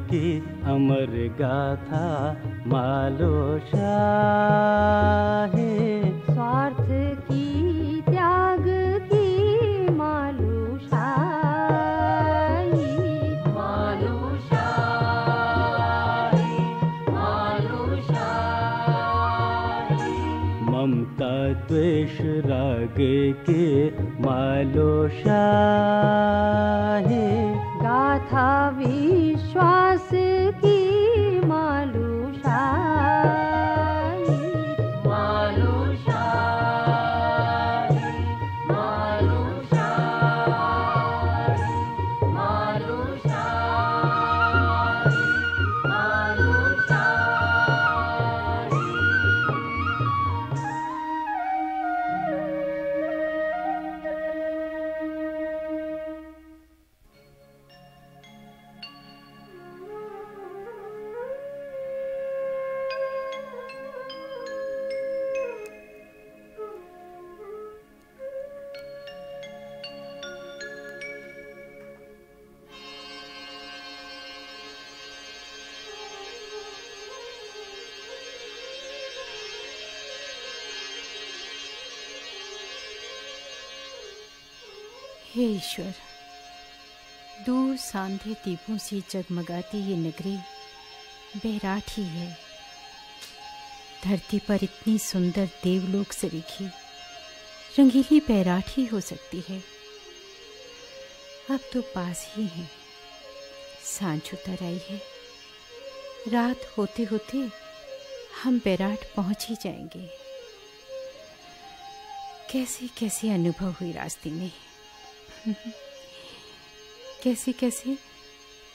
की अमर गाथा मालो शाहे, स्वार्थ की त्याग की मालो शाही, मालो शाही, मालो शाही। ममता द्वेष राग के मालो शाहे, गाथा विश्वास की मालो शाही, मालो शाही, मालो शाही, मालो शाही, मालो शाही। हे ईश्वर, दूर सांधे दीपों से जगमगाती ये नगरी बैराठ ही है। धरती पर इतनी सुंदर देवलोक से लिखी रंगीली बैराठ ही हो सकती है। अब तो पास ही है, सांझ उतर आई है। रात होते होते हम बैराठ पहुंच ही जाएंगे। कैसे कैसे अनुभव हुई रास्ते में, कैसे कैसे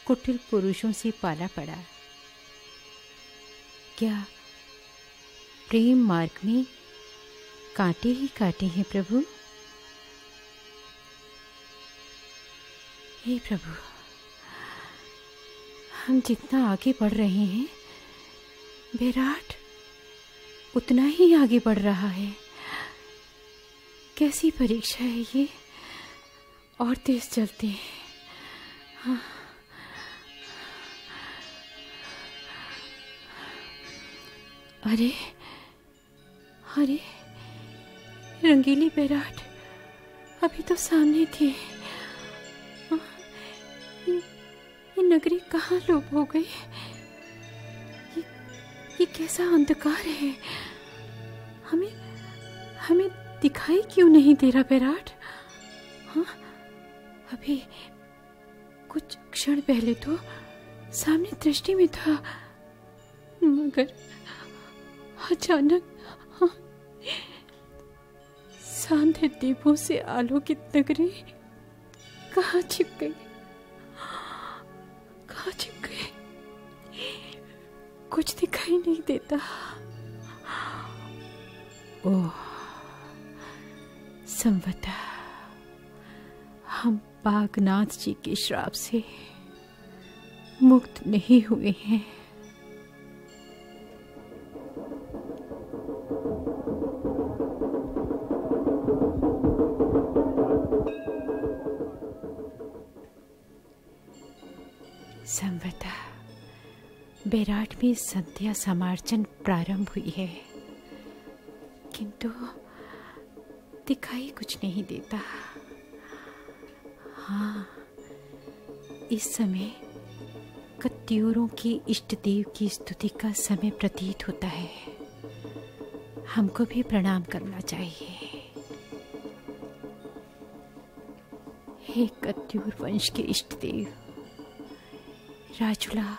कुटिल पुरुषों से पाला पड़ा। क्या प्रेम मार्ग में कांटे ही कांटे हैं प्रभु? हे प्रभु, हम जितना आगे बढ़ रहे हैं बैराठ उतना ही आगे बढ़ रहा है। कैसी परीक्षा है ये, और तेज चलते हैं। हाँ। अरे अरे, रंगीली बैराठ अभी तो सामने थी। ये नगरी कहाँ लोप हो गई? ये कैसा अंधकार है? हमें दिखाई क्यों नहीं दे रहा बैराठ? हाँ, अभी कुछ क्षण पहले तो सामने दृष्टि में था, मगर अचानक सांधे दीपों से आलोकित नगरी कहाँ छिप गई? कहाँ छिप गई? कुछ दिखाई नहीं देता। ओह संवता, हम बागनाथ जी के श्राप से मुक्त नहीं हुए हैं। संवता, बैराठ में संध्या समार्चन प्रारंभ हुई है, किंतु दिखाई कुछ नहीं देता। हाँ, इस समय कत्यूरों की इष्ट देव की स्तुति का समय प्रतीत होता है। हमको भी प्रणाम करना चाहिए। हे कत्यूर वंश के इष्ट देव, राजुला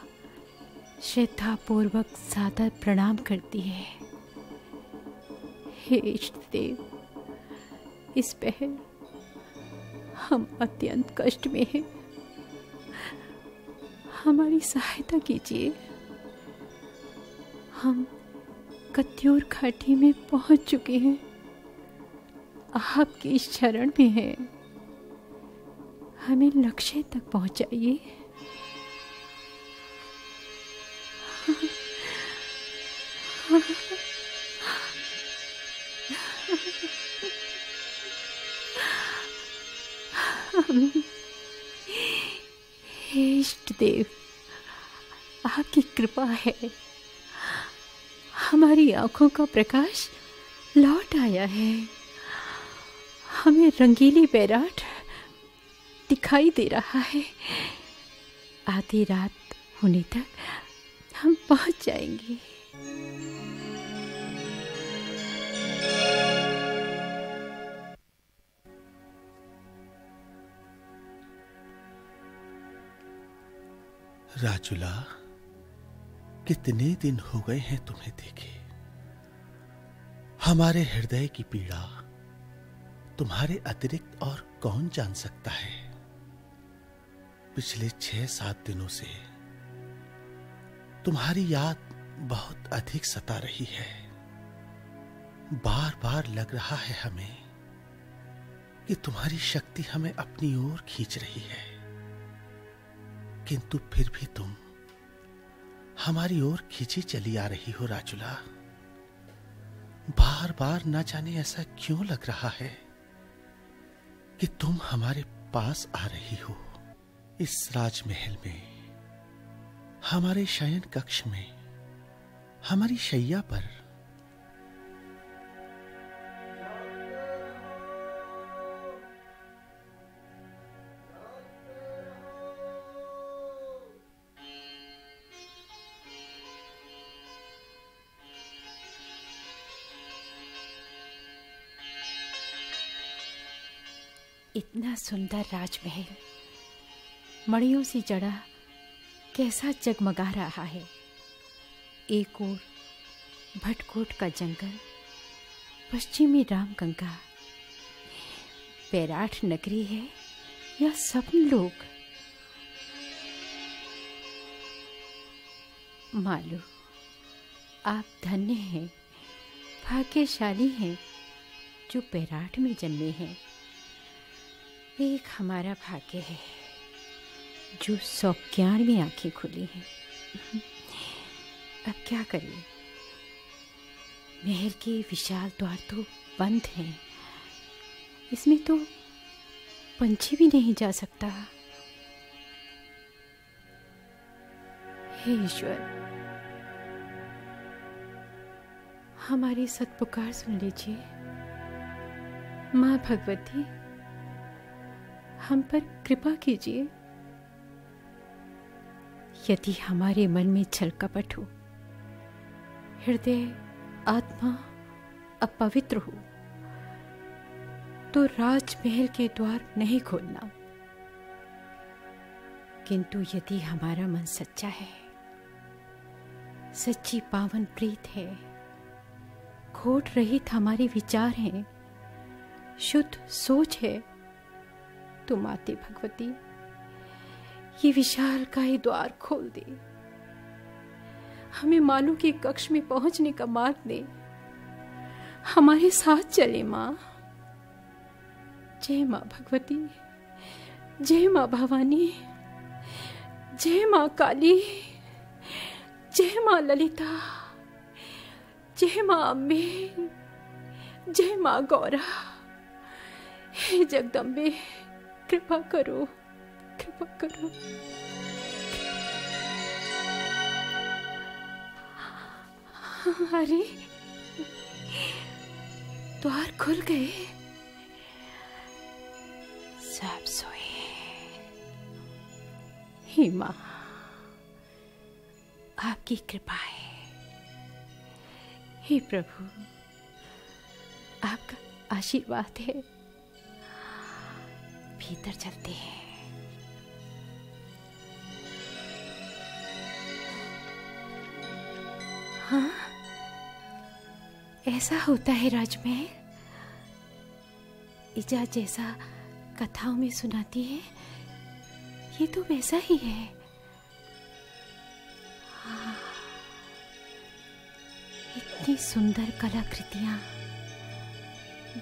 श्रद्धा पूर्वक सादर प्रणाम करती है। हे इष्ट देव, इस पहर हम अत्यंत कष्ट में हैं, हमारी सहायता कीजिए। हम कत्यूर घाटी में पहुंच चुके हैं, आपकी शरण में हैं, हमें लक्ष्य तक पहुंचाइए। हे इष्ट देव, आपकी कृपा है। हमारी आंखों का प्रकाश लौट आया है। हमें रंगीली बैराठ दिखाई दे रहा है। आधी रात होने तक हम पहुंच जाएंगे। राजुला, कितने दिन हो गए हैं तुम्हें देखे। हमारे हृदय की पीड़ा तुम्हारे अतिरिक्त और कौन जान सकता है। पिछले 6-7 दिनों से तुम्हारी याद बहुत अधिक सता रही है। बार बार लग रहा है हमें कि तुम्हारी शक्ति हमें अपनी ओर खींच रही है, किंतु फिर भी तुम हमारी ओर खींची चली आ रही हो। राजुला, बार बार न जाने ऐसा क्यों लग रहा है कि तुम हमारे पास आ रही हो। इस राजमहल में, हमारे शयन कक्ष में, हमारी शैया पर इतना सुंदर राजमहल मणियों से जड़ा कैसा जगमगा रहा है। एक ओर भटकोट का जंगल, पश्चिमी रामगंगा, बैराठ नगरी है या स्वप्न लोक। मालू, आप धन्य हैं, भाग्यशाली हैं जो बैराठ में जन्मे हैं। एक हमारा भाग्य है जो 111 में आंखें खुली हैं। अब क्या करें, महल के विशाल द्वार तो बंद हैं, इसमें तो पंछी भी नहीं जा सकता। हे ईश्वर, हमारी सत्पुकार सुन लीजिए। माँ भगवती, हम पर कृपा कीजिए। यदि हमारे मन में छल कपट हो, हृदय आत्मा अपवित्र हो, तो राजमहल के द्वार नहीं खोलना। किंतु यदि हमारा मन सच्चा है, सच्ची पावन प्रीत है, खोट रहित हमारे विचार हैं, शुद्ध सोच है, तो माते भगवती ये विशाल का ही द्वार खोल दे। हमें मालू के कक्ष में पहुंचने का मार्ग दे। हमारे साथ चले माँ। जय माँ भगवती, जय माँ भवानी, जय माँ काली, जय माँ ललिता, जय माँ अम्बे, जय माँ गौरा। हे जगदम्बे, कृपा करो, कृपा करो। अरे, द्वार खुल गए, सब सोए। हे माँ, आपकी कृपा है। हे प्रभु, आपका आशीर्वाद है। भीतर चलते हैं। हाँ, ऐसा होता है राजमहल। इजा जैसा कथाओं में सुनाती है, ये तो वैसा ही है। हाँ, इतनी सुंदर कलाकृतियां,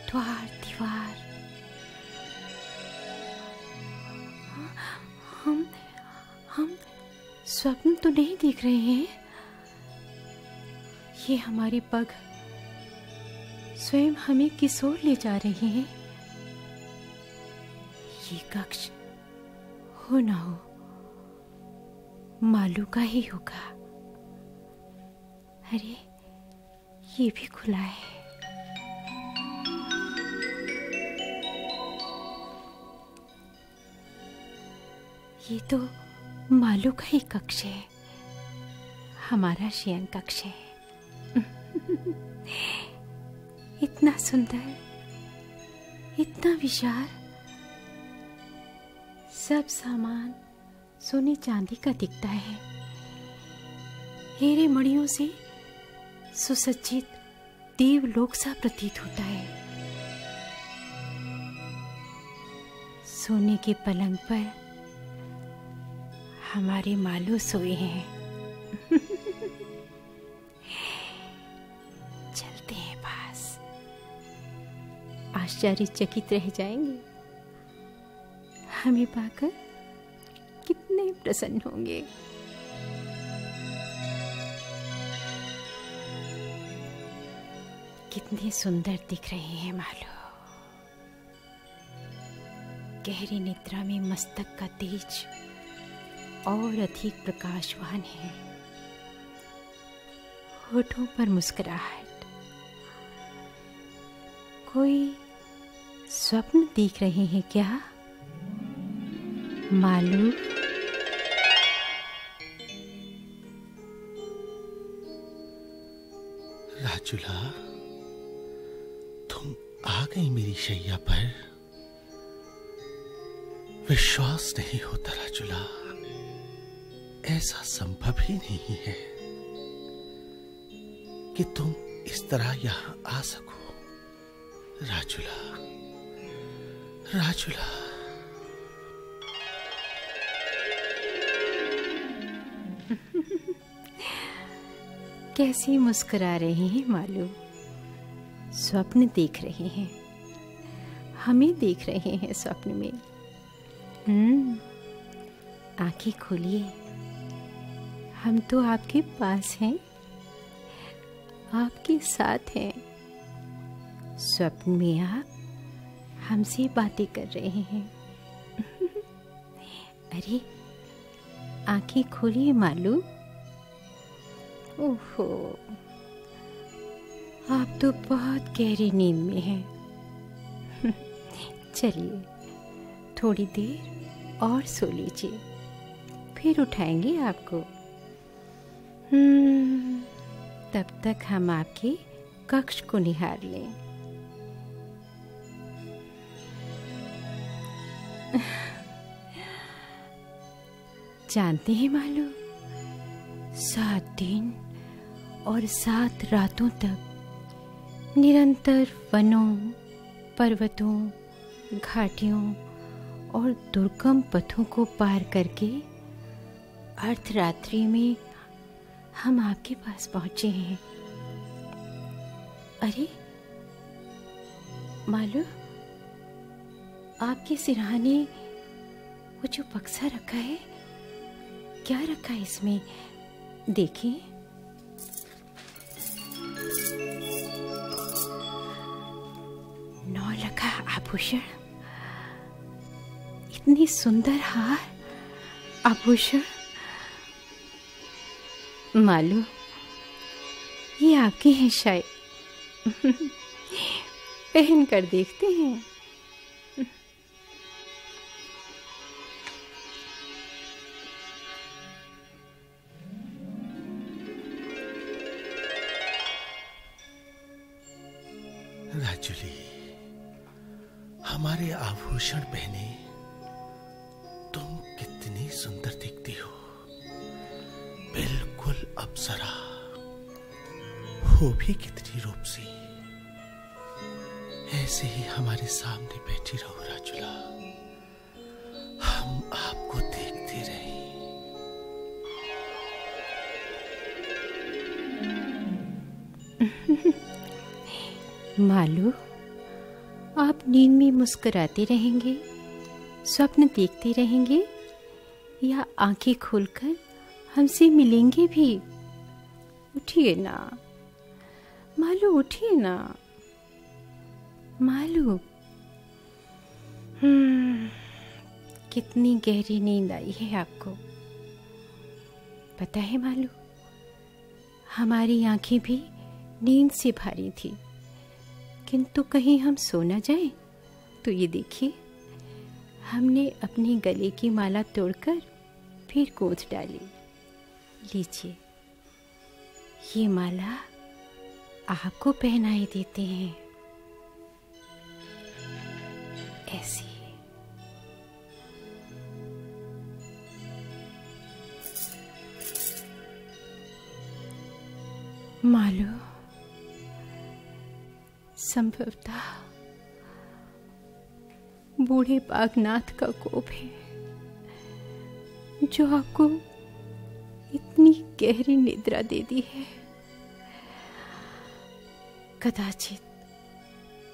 द्वार दीवार। हम स्वप्न तो नहीं देख रहे हैं। ये हमारे पग स्वयं हमें किस ओर ले जा रहे हैं। ये कक्ष हो ना हो, मालू का ही होगा। अरे ये भी खुला है। ये तो मालू का ही कक्ष है, हमारा शयन कक्ष है। इतना सुंदर, इतना विशाल, सब सामान सोने चांदी का दिखता है। हीरे मणियों से सुसज्जित देवलोक सा प्रतीत होता है। सोने के पलंग पर हमारे मालू सोए हैं। चलते हैं पास, आश्चर्यचकित रह जाएंगे। हमें पाकर कितने प्रसन्न होंगे। कितने सुंदर दिख रहे हैं मालू। गहरी निद्रा में मस्तक का तेज और अधिक प्रकाशवान है। होठों पर मुस्कुराहट। कोई स्वप्न देख रहे हैं क्या मालू? राजुला, तुम आ गई मेरी शैया पर। विश्वास नहीं होता राजुला, ऐसा संभव ही नहीं है कि तुम इस तरह यहां आ सको। राजुला, राजुला। कैसी मुस्कुरा रहे हैं मालू। स्वप्न देख रहे हैं, हमें देख रहे हैं स्वप्न में। आंखें खोलिए, हम तो आपके पास हैं, आपके साथ हैं। स्वप्न में आप हमसे बातें कर रहे हैं। अरे आंखें खोलिए मालू। ओहो, आप तो बहुत गहरी नींद में हैं। चलिए थोड़ी देर और सो लीजिए, फिर उठाएंगे आपको। तब तक हम आपके कक्ष को निहार लें। जानते हैं मालू, 7 दिन और 7 रातों तक निरंतर वनों, पर्वतों, घाटियों और दुर्गम पथों को पार करके अर्धरात्रि में हम आपके पास पहुंचे हैं। अरे मालू, आपके सिरहाने वो जो बक्सा रखा है, क्या रखा है इसमें? देखिए। नौलखा आभूषण, इतनी सुंदर हार आभूषण। मालू, ये आपके हैं शायद। पहन कर देखते हैं। राजुली, हमारे आभूषण पहने तुम कितनी सुंदर दिखती हो। बिल्कुल अप्सरा हो भी कितनी रूपसी। ऐसे ही हमारे सामने बैठी रहो राजुला, हम आपको देखते रहें। मालू, आप नींद में मुस्कुराते रहेंगे, स्वप्न देखते रहेंगे, या आंखें खोलकर हमसे मिलेंगे भी? उठिए ना मालू, उठिए ना मालू। कितनी गहरी नींद आई है आपको। पता है मालू, हमारी आंखें भी नींद से भारी थी, किंतु कहीं हम सो न जाए। तो ये देखिए, हमने अपने गले की माला तोड़कर फिर गूंथ डाली। लीजिए, ये माला आपको पहनाई देते हैं। ऐसी मालूम संभवतः बूढ़े बागनाथ का कोप है, जो आपको इतनी गहरी निद्रा दे दी है। कदाचित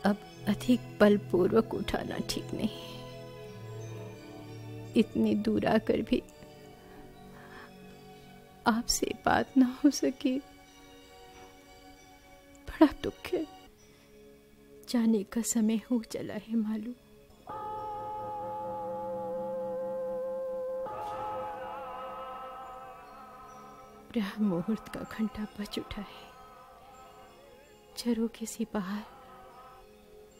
अब अधिक बलपूर्वक उठाना ठीक नहीं। इतनी दूर आकर भी आपसे बात ना हो सकी, बड़ा दुख है। जाने का समय हो चला है मालूम। ब्रह्म मुहूर्त का घंटा बज उठा है। झरोखे से बाहर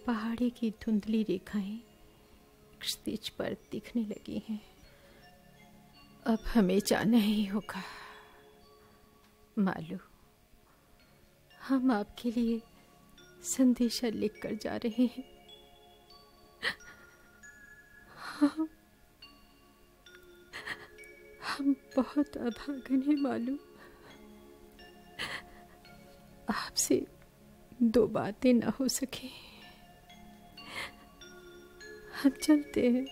पहाड़ी की धुंधली रेखाएं क्षितिज पर दिखने लगी हैं। अब हमें जाना ही होगा। मालूम, हम आपके लिए संदेशा लिख कर जा रहे हैं। हम बहुत अभागन हैं मालूम। आपसे दो बातें ना हो सके। हम चलते हैं।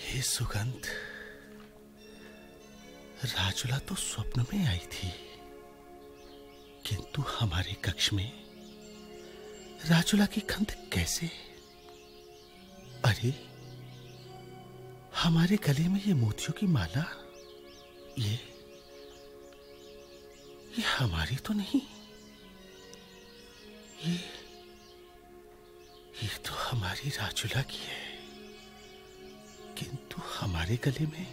ये सुगंध राजुला तो स्वप्न में आई थी, किंतु हमारे कक्ष में राजुला की गंध कैसे? अरे, हमारे गले में ये मोतियों की माला, ये हमारी तो नहीं। ये तो हमारी राजुला की है, किंतु हमारे गले में।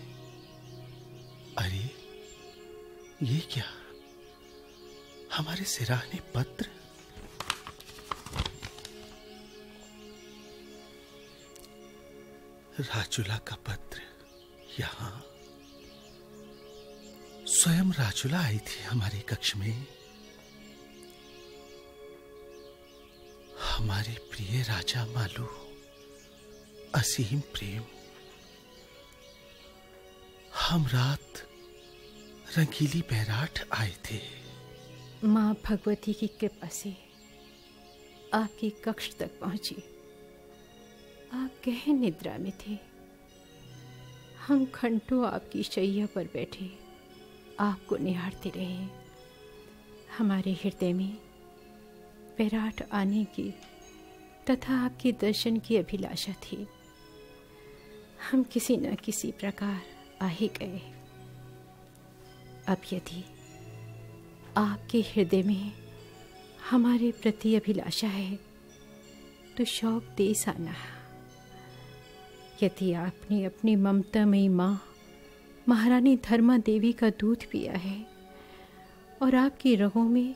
अरे, ये क्या? हमारे सिराहने पत्र। राजुला का पत्र। यहां स्वयं राजुला आई थी हमारे कक्ष में। हमारे प्रिय राजा मालू, असीम प्रेम। हम रात रंगीली बैराठ आए थे। माँ भगवती की कृपा से आपके कक्ष तक पहुंची। आप गहन निद्रा में थे। हम घंटों आपकी शैया पर बैठे आपको निहारते रहे। हमारे हृदय में बैराठ आने की तथा आपके दर्शन की अभिलाषा थी। हम किसी न किसी प्रकार आ ही गए। अब यदि आपके हृदय में हमारे प्रति अभिलाषा है तो शौक देश आना। यदि आपने अपनी ममतामयी माँ महारानी धर्मा देवी का दूध पिया है और आपकी रगों में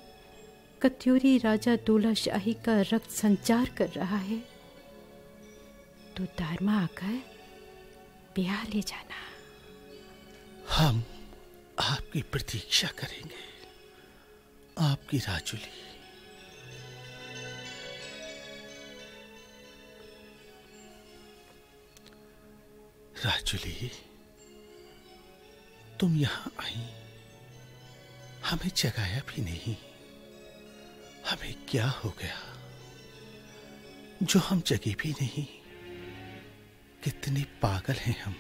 कत्यूरी राजा दूल्हा शाही का रक्त संचार कर रहा है, तो धर्मा आकर ब्याह ले जाना। हम आपकी प्रतीक्षा करेंगे, आपकी राजुली। राजुली, तुम यहां आई, हमें जगाया भी नहीं। हमें क्या हो गया जो हम जगे भी नहीं? कितने पागल हैं हम।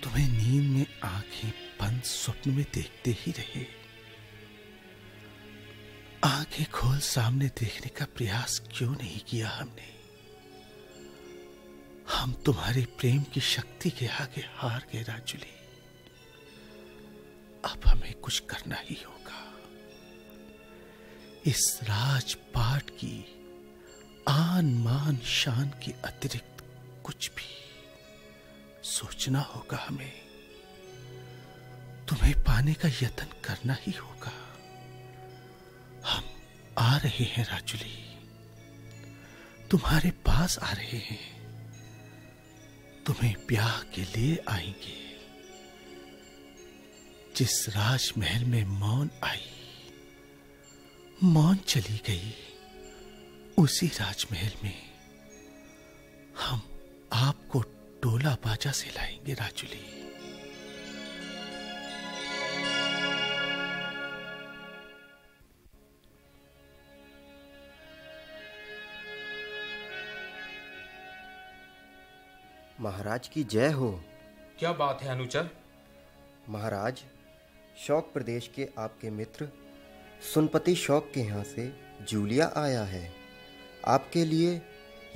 तुम्हें नींद में आंखें बंद स्वप्न में देखते ही रहे। आंखें खोल सामने देखने का प्रयास क्यों नहीं किया हमने? हम तुम्हारे प्रेम की शक्ति के आगे हार गए राजुली। अब हमें कुछ करना ही होगा। इस राजपाट की आन मान शान के अतिरिक्त कुछ भी सोचना होगा हमें। तुम्हें पाने का यत्न करना ही होगा। हम आ रहे हैं राजुली, तुम्हारे पास आ रहे हैं। तुम्हें ब्याह के लिए आएंगे। जिस राजमहल में मौन आई, मौन चली गई, उसी राजमहल में हम आपको डोला बाजा से लाएंगे राजुली। महाराज की जय हो। क्या बात है अनुचर? महाराज, शौक प्रदेश के आपके मित्र सुनपति शौक के यहाँ से जूलिया आया है। आपके लिए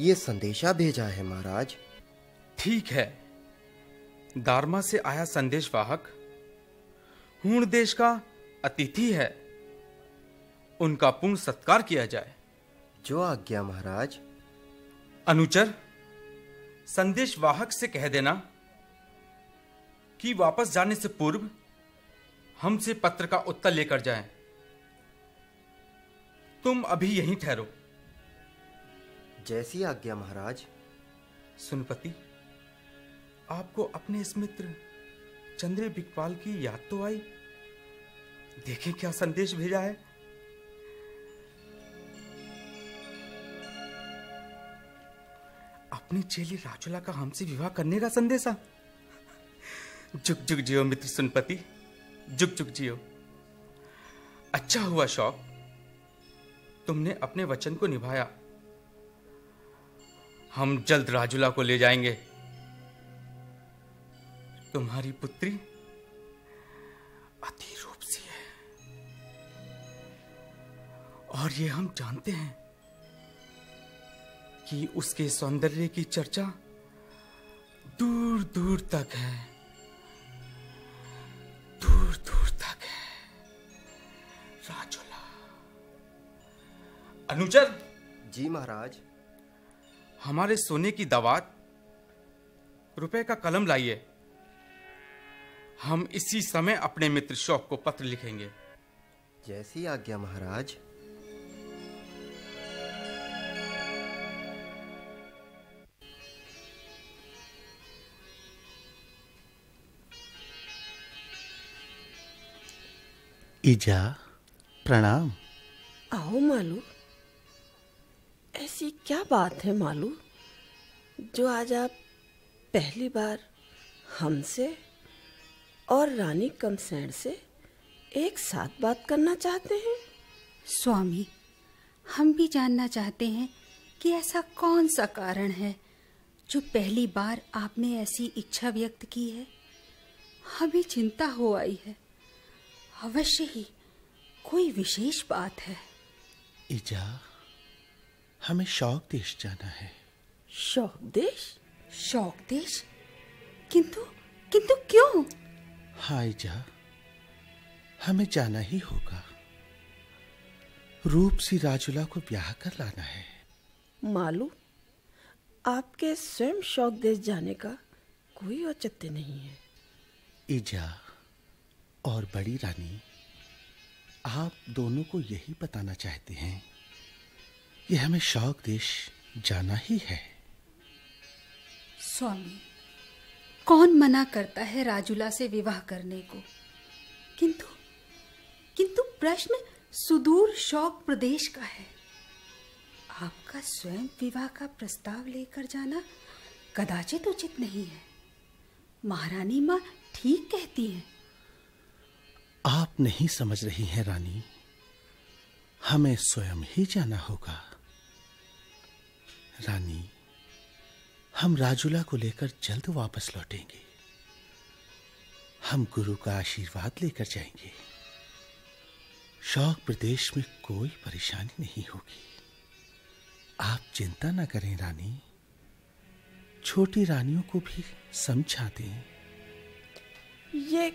ये संदेशा भेजा है महाराज। ठीक है। दारमा से आया संदेश वाहक हूण देश का अतिथि है। उनका पूर्ण सत्कार किया जाए। जो आज्ञा महाराज। अनुचर, संदेश वाहक से कह देना कि वापस जाने से पूर्व हमसे पत्र का उत्तर लेकर जाएं। तुम अभी यहीं ठहरो। जैसी आज्ञा महाराज। सुनपति, आपको अपने इस मित्र चंद्रे बिकपाल की याद तो आई? देखें क्या संदेश भेजा है। अपनी चेली राजुला का हमसे विवाह करने का संदेशा। जुग जुग जियो मित्र सुनपति, जुग जुग जियो। अच्छा हुआ शौक, तुमने अपने वचन को निभाया। हम जल्द राजुला को ले जाएंगे। तुम्हारी पुत्री अति रूपसी है, और ये हम जानते हैं कि उसके सौंदर्य की चर्चा दूर दूर तक है, दूर दूर तक है। राजुला। अनुचर। जी महाराज। हमारे सोने की दवात रुपए का कलम लाइए। हम इसी समय अपने मित्र शौक को पत्र लिखेंगे। जैसी आज्ञा महाराज। इजा, प्रणाम। आओ मालू। ऐसी क्या बात है मालू जो आज आप पहली बार हमसे और रानी कमसैन से एक साथ बात करना चाहते हैं? स्वामी, हम भी जानना चाहते हैं कि ऐसा कौन सा कारण है जो पहली बार आपने ऐसी इच्छा व्यक्त की है। हमें चिंता हो आई है। अवश्य ही कोई विशेष बात है। इजा, हमें शौक देश जाना है। शौक देश? शौक देश? किंतु किंतु क्यों? हाँ इजा, हमें जाना ही होगा। रूप सी राजुला को ब्याह कर लाना है। मालू, आपके स्वयं शौक देश जाने का कोई औचित्य नहीं है। इजा और बड़ी रानी, आप दोनों को यही बताना चाहते हैं कि हमें शौक देश जाना ही है। स्वामी, कौन मना करता है राजुला से विवाह करने को? किंतु किंतु प्रश्न सुदूर शौक प्रदेश का है। आपका स्वयं विवाह का प्रस्ताव लेकर जाना कदाचित उचित नहीं है। महारानी माँ ठीक कहती हैं। आप नहीं समझ रही हैं रानी, हमें स्वयं ही जाना होगा। रानी, हम राजुला को लेकर जल्द वापस लौटेंगे। हम गुरु का आशीर्वाद लेकर जाएंगे। शौक प्रदेश में कोई परेशानी नहीं होगी। आप चिंता न करें रानी, छोटी रानियों को भी समझा दें। ये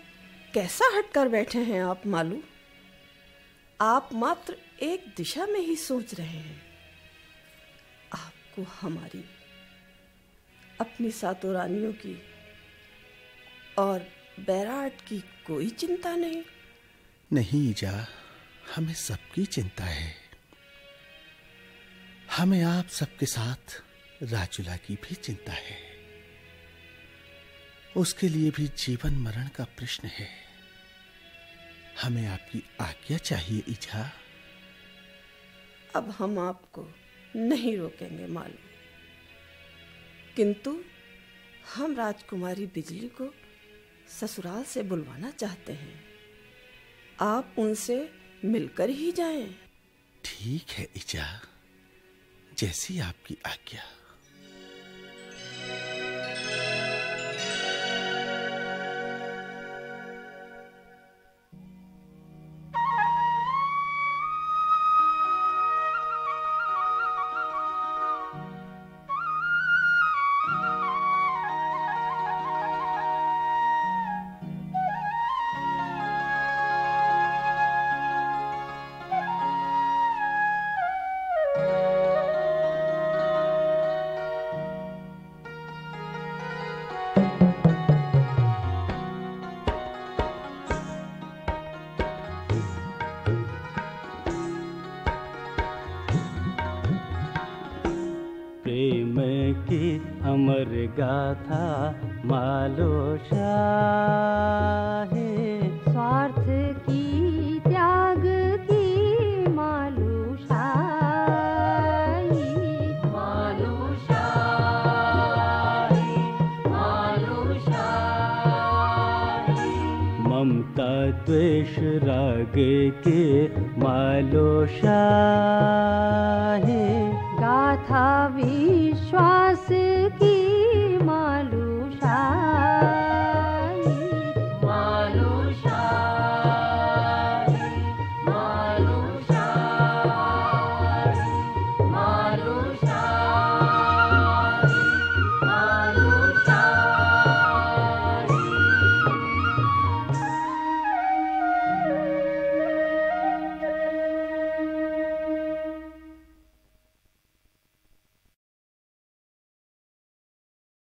कैसा हटकर बैठे हैं आप मालू? आप मात्र एक दिशा में ही सोच रहे हैं। आपको हमारी, अपनी सातों रानियों की और बैराट की कोई चिंता नहीं? नहीं जा, हमें सबकी चिंता है। हमें आप सबके साथ राजुला की भी चिंता है। उसके लिए भी जीवन मरण का प्रश्न है। हमें आपकी आज्ञा चाहिए इजा। अब हम आपको नहीं रोकेंगे मालू, किंतु हम राजकुमारी बिजली को ससुराल से बुलवाना चाहते हैं। आप उनसे मिलकर ही जाएं। ठीक है इजा, जैसी आपकी आज्ञा। प्रेम की अमर गाथा मालो शाहे, स्वार्थ की त्याग की मालू शाही। मालू शाही, मालू शाही। ममता द्वेष राग के मालो शाहे, गाथा वी